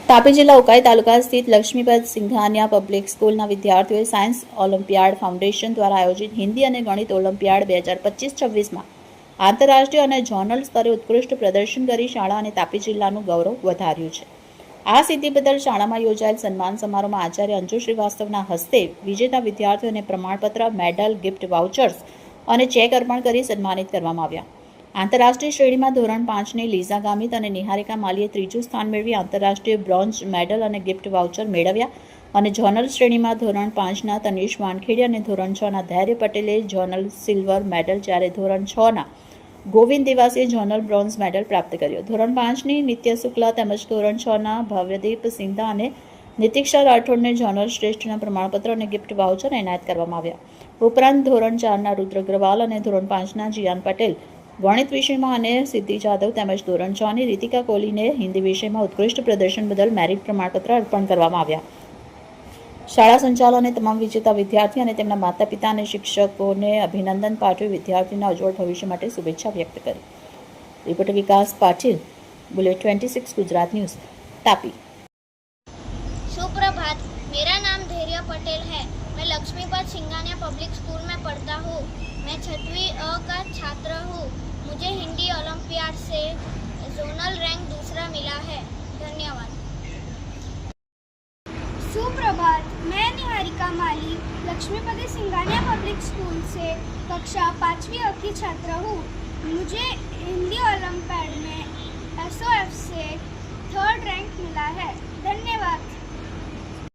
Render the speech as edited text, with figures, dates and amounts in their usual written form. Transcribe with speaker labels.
Speaker 1: તાપી જિલ્લા ઉકાઈ તાલુકા સ્થિત લક્ષ્મીપત સિંઘાનિયા પબ્લિક સ્કૂલના વિદ્યાર્થીઓએ સાયન્સ ઓલિમ્પિયાડ ફાઉન્ડેશન દ્વારા આયોજિત હિન્દી અને ગણિત ઓલિમ્પિયાડ 2025-26માં આંતરરાષ્ટ્રીય અને ઝોનલ સ્તરે ઉત્કૃષ્ટ પ્રદર્શન કરી શાળા અને તાપી જિલ્લાનું ગૌરવ વધાર્યું છે। આ સિદ્ધિ બદલ શાળામાં યોજાયેલ સન્માન સમારોહમાં આચાર્ય અંજુ શ્રીવાસ્તવના હસ્તે વિજેતા વિદ્યાર્થીઓને પ્રમાણપત્ર, મેડલ, ગિફ્ટ વાઉચર્સ અને ચેક અર્પણ કરી સન્માનિત કરવામાં આવ્યા। આંતરરાષ્ટ્રીય શ્રેણીમાં ધોરણ 5ની લીઝા ગામિત અને નિહારિકા માલીએ ત્રીજું સ્થાન મેળવી આંતરરાષ્ટ્રીય બ્રોન્ઝ મેડલ અને ગિફ્ટ વાઉચર મેળવ્યા અને ઝોનલ શ્રેણીમાં ધોરણ 5ના તનિષ વાનખેડી અને ધોરણ 6ના ધૈર્ય પટેલે ઝોનલ સિલ્વર મેડલ, જ્યારે ધોરણ 6ના ગોવિંદ દિવાસીએ ઝોનલ બ્રોન્ઝ મેડલ પ્રાપ્ત કર્યો। ધોરણ 5ની નિત્ય શુક્લા તેમજ ધોરણ 6ના ભવ્યદીપ સિંધા અને નિતિક્ષા રાઠોડને ઝોનલ શ્રેષ્ઠના પ્રમાણપત્ર અને ગિફ્ટ વાઉચર એનાયત કરવામાં આવ્યા। ઉપરાંત ધોરણ 4ના રુદ્ર અગ્રવાલ અને ધોરણ 5ના જીયાન પટેલ ગણિત વિષયમાં અને સિદ્ધિ જાદવ તેમજ ધોરણ 6ની રીતિકા કોહલીને હિન્દી વિષયમાં ઉત્કૃષ્ટ પ્રદર્શન બદલ મેરિટ પ્રમાણપત્ર અર્પણ કરવામાં આવ્યા। શાળા સંચાલકોને તમામ વિજેતા વિદ્યાર્થી અને તેમના માતા પિતા અને શિક્ષકોને અભિનંદન પાઠવી વિદ્યાર્થીના ઉજ્જવળ ભવિષ્ય માટે શુભેચ્છા વ્યક્ત કરી। રિપોર્ટર વિકાસ પાટીલ, बुलेट 26 गुजरात न्यूज़, तापी।
Speaker 2: सुप्रभात, मेरा नाम धैर्य पटेल है। मैं लक्ष्मीपत सिंघानिया पब्लिक स्कूल में पढ़ता हूँ। मैं 6वीं अ का छात्र हूँ। मुझे हिंदी ओलंपियाड से जोनल रैंक दूसरा मिला है। धन्यवाद।
Speaker 3: सुप्रभात, मैं निहारिका माली लक्ष्मीपति सिंघानिया पब्लिक स्कूल से कक्षा 5वीं अ की छात्र हूँ। मुझे हिंदी ओलंपियाड में SOF से 3rd रैंक मिला है। धन्यवाद।